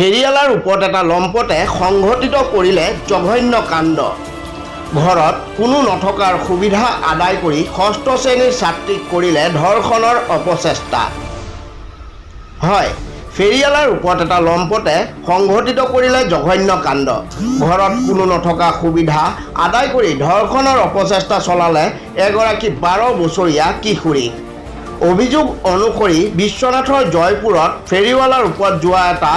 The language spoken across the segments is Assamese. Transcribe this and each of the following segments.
ফেৰিয়ালাৰ ওপৰত এটা লম্পটে সংঘটিত কৰিলে জঘন্য কাণ্ড। ঘৰত কোনো নথকাৰ সুবিধা আদায় কৰি ষষ্ঠ শ্ৰেণীৰ ছাত্ৰীক কৰিলে ধৰ্ষণৰ অপচেষ্টা। হয়, ফেৰিয়ালাৰ ওপৰত এটা লম্পটে সংঘটিত কৰিলে জঘন্য কাণ্ড। ঘৰত কোনো নথকা সুবিধা আদায় কৰি ধৰ্ষণৰ অপচেষ্টা চলালে এগৰাকী 12 বছৰীয়া কিশোৰীক। অভিযোগ অনুসৰি বিশ্বনাথৰ জয়পুৰত ফেৰিৱালাৰ ওপৰত যোৱা এটা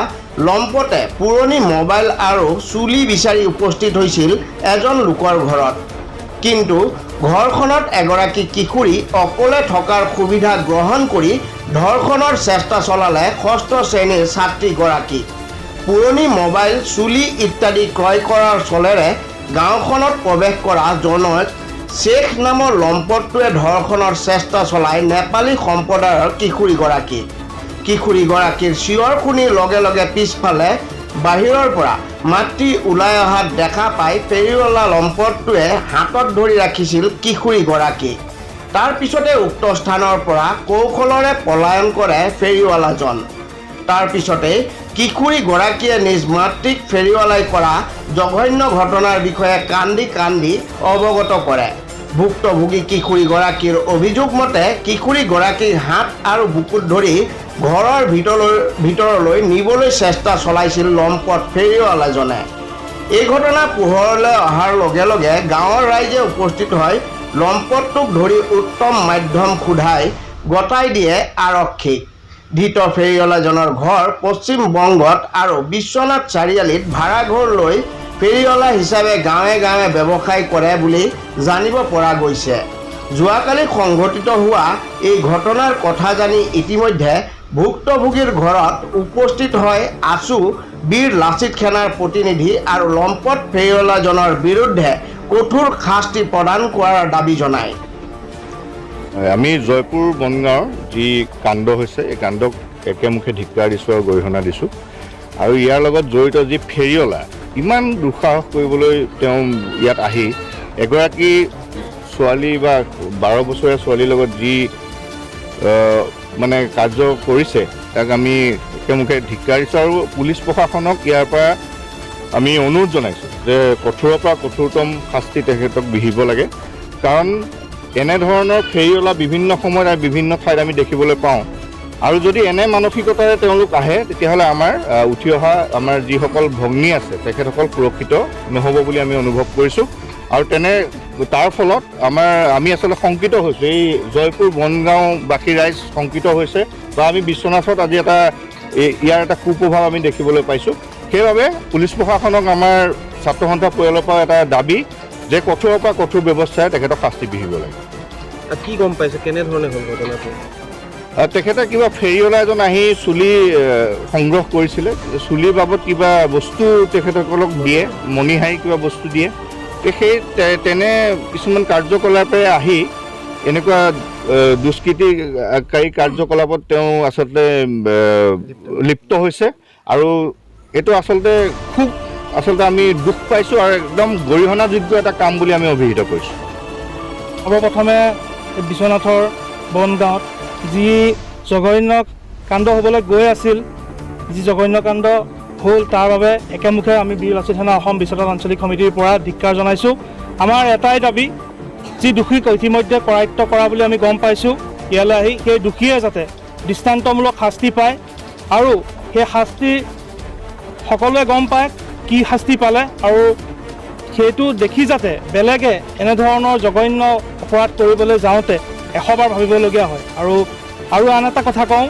লম্পটে পুৰণি মোবাইল আৰু চুলি বিচাৰি উপস্থিত হৈছিল এজন লোকৰ ঘৰত। কিন্তু ঘৰখনত এগৰাকী কিশোৰী অকলে থকাৰ সুবিধা গ্ৰহণ কৰি ধৰ্ষণৰ চেষ্টা চলালে ষষ্ঠ শ্ৰেণীৰ ছাত্ৰীগৰাকী। পুৰণি মোবাইল চুলি ইত্যাদি ক্ৰয় কৰাৰ চলেৰে গাঁওখনত প্ৰৱেশ কৰা জনৈক শ্বেখ নামৰ লম্পটটোৱে ধৰ্ষণৰ চেষ্টা চলাই নেপালী সম্প্ৰদায়ৰ কিশোৰীগৰাকী। কিশোৰীগৰাকীৰ চিঞৰ শুনি লগে লগে পিছফালে বাহিৰৰ পৰা মাতৃ ওলাই অহা দেখা পাই ফেৰিৱালা লম্পটটোৱে হাতত ধৰি ৰাখিছিল কিশোৰীগৰাকী। তাৰ পিছতে উক্ত স্থানৰ পৰা কৌশলৰে পলায়ন কৰে ফেৰিৱালাজন। তাৰ পিছতে কিশোৰীগৰাকীয়ে নিজ মাতৃক ফেৰিৱালাই কৰা জঘন্য ঘটনাৰ বিষয়ে কান্দি কান্দি অৱগত কৰে। ভুক্তভোগী কিশোৰীগৰাকীৰ অভিযোগ মতে কিশোৰীগৰাকীৰ হাত আৰু বুকুত ধৰি ঘৰৰ ভিতৰলৈ নিবলৈ চেষ্টা চলাইছিল লম্পট ফেৰিৱালাজনে। এই ঘটনা পোহৰলৈ অহাৰ লগে লগে গাঁৱৰ ৰাইজে উপস্থিত হৈ লম্পটটোক ধৰি উত্তম মাধ্যম সোধাই গতাই দিয়ে আৰক্ষীক। ধৃত ফেৰিৱালাজনৰ ঘৰ পশ্চিম বংগত আৰু বিশ্বনাথ চাৰিআলিত ভাড়াঘৰ লৈ ফেৰিৱালা হিচাপে গাঁৱে গাঁৱে ব্যৱসায় কৰে বুলি জানিব পৰা গৈছে। যোৱাকালি সংঘটিত হোৱা এই ঘটনাৰ কথা জানি ইতিমধ্যে ভুক্তভোগীৰ ঘৰত উপস্থিত হৈ আছু বীৰ লাচিত সেনাৰ প্ৰতিনিধি আৰু লম্পট ফেৰিৱালাজনৰ বিৰুদ্ধে কঠোৰ শাস্তি প্ৰদান কৰাৰ দাবী জনায়। আমি জয়পুৰ বনগাঁৱৰ যি কাণ্ড হৈছে এই কাণ্ডক একেমুখে ধিক্কাৰ দিছোঁ আৰু গৰিহণা দিছোঁ। আৰু ইয়াৰ লগত জড়িত যি ফেৰিৱালা ইমান দুঃসাহস কৰিবলৈ তেওঁ ইয়াত আহি এগৰাকী ছোৱালী বা 12 বছৰীয়া ছোৱালীৰ লগত যি মানে কাৰ্য কৰিছে তাক আমি একেমুখে ধিক্কাৰ দিছোঁ আৰু পুলিচ প্ৰশাসনক ইয়াৰ পৰা আমি অনুৰোধ জনাইছোঁ যে কঠোৰৰ পৰা কঠোৰতম শাস্তি তেখেতক বিহিব লাগে। কাৰণ এনেধৰণৰ ফেৰিৱালা বিভিন্ন সময়ত আৰু বিভিন্ন ঠাইত আমি দেখিবলৈ পাওঁ। আৰু যদি এনে মানসিকতাৰে তেওঁলোক আহে তেতিয়াহ'লে আমাৰ উঠি অহা আমাৰ যিসকল ভগ্নী আছে তেখেতসকল সুৰক্ষিত নহ'ব বুলি আমি অনুভৱ কৰিছোঁ। আৰু তাৰ ফলত আমি আচলতে শংকিত হৈছোঁ। এই জয়পুৰ বনগাঁওবাসী ৰাইজ শংকিত হৈছে বা আমি বিশ্বনাথত আজি ইয়াৰ এটা কুপ্ৰভাৱ আমি দেখিবলৈ পাইছোঁ। সেইবাবে পুলিচ প্ৰশাসনক আমাৰ ছাত্ৰ সন্থা পৰিয়ালৰ পৰা এটা দাবী যে কঠোৰৰ পৰা কঠোৰ ব্যৱস্থাৰে তেখেতক শাস্তি বিহিব লাগে। কি গম পাইছে কেনেধৰণে হ'ল ঘটনাটো? তেখেতে কিবা ফেৰিৱালা এজন আহি চুলি সংগ্ৰহ কৰিছিলে, চুলিৰ বাবদ কিবা বস্তু তেখেতসকলক দিয়ে, মণিহাৰী কিবা বস্তু দিয়ে। সেই তেনে কিছুমান কাৰ্যকলাপেৰে আহি এনেকুৱা দুষ্কৃতিকাৰী কাৰ্যকলাপত তেওঁ আচলতে লিপ্ত হৈছে। আৰু এইটো আচলতে আমি দুখ পাইছোঁ আৰু একদম গৰিহণাযোগ্য এটা কাম বুলি আমি অভিহিত কৰিছোঁ। সৰ্বপ্ৰথমে বিশ্বনাথৰ বনগাঁৱত যি জঘন্য কাণ্ড হ'বলৈ গৈ আছিল, যি জঘন্য কাণ্ড হ'ল তাৰ বাবে একেমুখে আমি বীৰ লাচিত সেনা অসম বিশ্বনাথ আঞ্চলিক সমিতিৰ পৰা ধিক্কাৰ জনাইছোঁ। আমাৰ এটাই দাবী, যি দোষীক ইতিমধ্যে কৰায়ত্ব কৰা বুলি আমি গম পাইছোঁ, ইয়ালৈ আহি সেই দোষীয়ে যাতে দৃষ্টান্তমূলক শাস্তি পায় আৰু সেই শাস্তি সকলোৱে গম পায় কি শাস্তি পালে, আৰু সেইটো দেখি যাতে বেলেগে এনেধৰণৰ জঘন্য অপৰাধ কৰিবলৈ যাওঁতে 100 বাৰ ভাবিবলগীয়া হয়। আৰু আন এটা কথা কওঁ,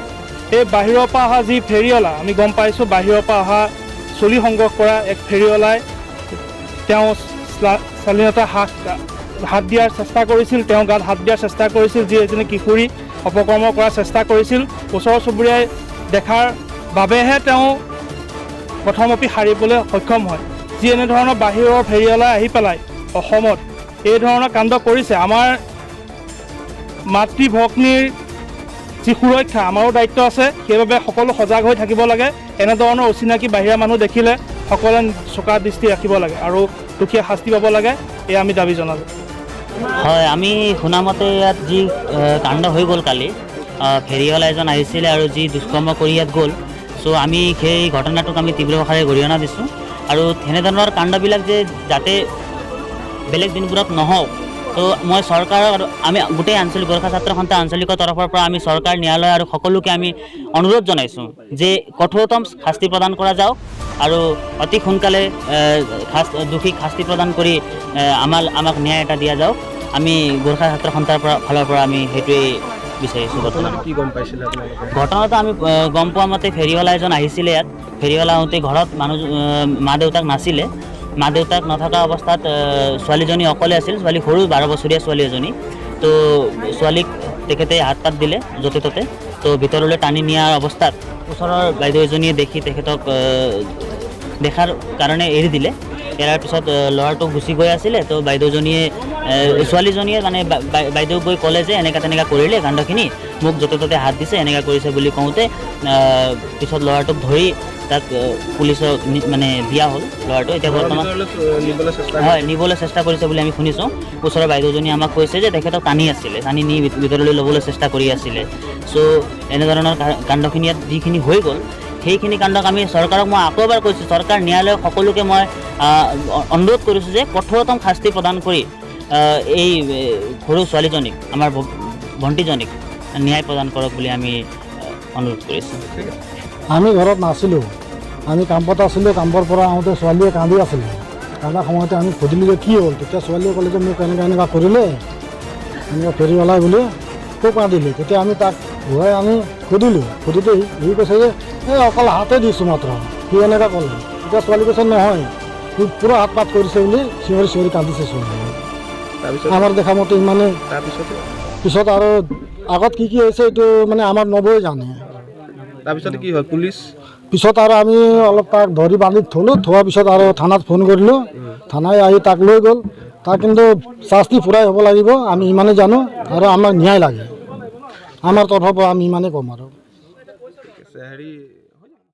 এই বাহিৰৰ পৰা অহা যি ফেৰিৱালা আমি গম পাইছোঁ, বাহিৰৰ পৰা অহা চুলি সংগ্ৰহ কৰা এক ফেৰিৱালাই তেওঁ স্বাধীনতা হাত দিয়াৰ চেষ্টা কৰিছিল, তেওঁ গাত হাত দিয়াৰ চেষ্টা কৰিছিল, যি এজনী কিশোৰী অপকৰ্ম কৰাৰ চেষ্টা কৰিছিল। ওচৰ চুবুৰীয়াই দেখাৰ বাবেহে তেওঁ প্ৰথমপি সাৰিবলৈ সক্ষম হয়। যি এনেধৰণৰ বাহিৰৰ ফেৰিৱালাই আহি পেলাই অসমত এই ধৰণৰ কাণ্ড কৰিছে, আমাৰ মাতৃ ভগ্নীৰ যি সুৰক্ষা আমাৰো দায়িত্ব আছে। সেইবাবে সকলো সজাগ হৈ থাকিব লাগে। এনেধৰণৰ অচিনাকি বাহিৰা মানুহ দেখিলে সকলোৱে চোকা দৃষ্টি ৰাখিব লাগে আৰু দুখীয়া শাস্তি পাব লাগে, এয়া আমি দাবী জনালোঁ। হয়, আমি শুনামতে ইয়াত যি কাণ্ড হৈ গ'ল কালি, ফেৰিৱালা এজন আহিছিলে আৰু যি দুষ্কৰ্ম কৰি ইয়াত গ'ল, চ' আমি সেই ঘটনাটোক আমি তীব্ৰ ভাষাৰে গৰিহণা দিছোঁ আৰু তেনেধৰণৰ কাণ্ডবিলাক যে যাতে বেলেগ দিনবোৰত নহওক, তো মই চৰকাৰক আৰু আমি গোটেই আঞ্চলিক গোৰ্খা ছাত্ৰ সন্থা আঞ্চলিকৰ তৰফৰ পৰা আমি চৰকাৰ, ন্যায়ালয় আৰু সকলোকে আমি অনুৰোধ জনাইছোঁ যে কঠোৰতম শাস্তি প্ৰদান কৰা যাওক আৰু অতি সোনকালে দোষীক শাস্তি প্ৰদান কৰি আমাক ন্যায় এটা দিয়া যাওক। আমি গোৰ্খা ছাত্ৰ সন্থাৰ ফালৰ পৰা আমি সেইটোৱেই বিচাৰিছোঁ। ঘটনাটো কি গম পাইছিলে আপোনালোকে? ঘটনাটো আমি গম পোৱা মতে ফেৰীৱালা এজন আহিছিলে ইয়াত। ফেৰীৱালা আহোঁতে ঘৰত মা দেউতাক নাছিলে। মা দেউতাক নথকা অৱস্থাত ছোৱালীজনী অকলে আছিল। ছোৱালী সৰু 12 বছৰীয়া ছোৱালী এজনী। তো ছোৱালীক তেখেতে হাত পাত দিলে য'তে ত'তে। তো ভিতৰলৈ টানি নিয়াৰ অৱস্থাত ওচৰৰ বাইদেউ এজনীয়ে দেখি তেখেতক দেখাৰ কাৰণে এৰি দিলে। এৰাৰ পিছত ল'ৰাটো গুচি গৈ আছিলে। তো বাইদেউজনীয়ে ছোৱালীজনীয়ে মানে বাইদেউ গৈ ক'লে যে এনেকুৱা তেনেকুৱা কৰিলে কাণ্ডখিনি, মোক য'তে ত'তে হাত দিছে, এনেকুৱা কৰিছে বুলি কওঁতে পিছত ল'ৰাটোক ধৰি তাক পুলিচক মানে দিয়া হ'ল। ল'ৰাটো এতিয়া বৰ্তমান হয় নিবলৈ চেষ্টা কৰিছে বুলি আমি শুনিছোঁ। ওচৰৰ বাইদেউজনীয়ে আমাক কৈছে যে তেখেতক টানি আছিলে, টানি নি ভিতৰলৈ ল'বলৈ চেষ্টা কৰি আছিলে। চ' এনেধৰণৰ কাণ্ডখিনি ইয়াত যিখিনি হৈ গ'ল, সেইখিনি কাণ্ডক আমি চৰকাৰক মই আকৌ এবাৰ কৈছোঁ, চৰকাৰ, ন্যায়ালয় সকলোকে মই অনুৰোধ কৰিছোঁ যে কঠোৰতম শাস্তি প্ৰদান কৰি এই সৰু ছোৱালীজনীক, আমাৰ ভণ্টিজনীক ন্যায় প্ৰদান কৰক বুলি আমি অনুৰোধ কৰিছোঁ। আমি ঘৰত নাছিলোঁ, আমি কামত আছিলোঁ। কামৰ পৰা আহোঁতে ছোৱালীয়ে কান্দি আছিলে। কান্দাৰ সময়তে আমি সুধিলোঁ যে কি হ'ল। তেতিয়া ছোৱালীয়ে ক'লে যে মোক এনেকুৱা কৰিলে, এনেকুৱা ফেৰীৱালাই বুলি খুব কান্দিলে। তেতিয়া আমি তাক ঘূৰাই আনি সুধিলোঁ। সুধোতে সি কৈছে যে এই অকল হাতে দিছোঁ মাত্ৰ, সি এনেকুৱা ক'লে। তেতিয়া ছোৱালী কৈছে নহয়, সি পূৰা হাত পাত কৰিছে বুলি চিঞৰি চিঞৰি কান্দিছে ছোৱালী। আমাৰ দেখা মতে ইমানে। পিছত আৰু আগত কি হৈছে এইটো মানে আমাৰ নবৌয়ে জানে। তাৰপিছত কি হ'ল? পুলিচ পিছত আৰু আমি অলপ তাক ধৰি বান্ধি থ'লোঁ। থোৱাৰ পিছত আৰু থানাত ফোন কৰিলোঁ। থানাই আহি তাক লৈ গ'ল। তাক কিন্তু শাস্তি ফুৰাই হ'ব লাগিব, আমি ইমানেই জানো। আৰু আমাক ন্যায় লাগে, আমাৰ তৰফৰ পৰা আমি ইমানেই ক'ম আৰু। হেৰি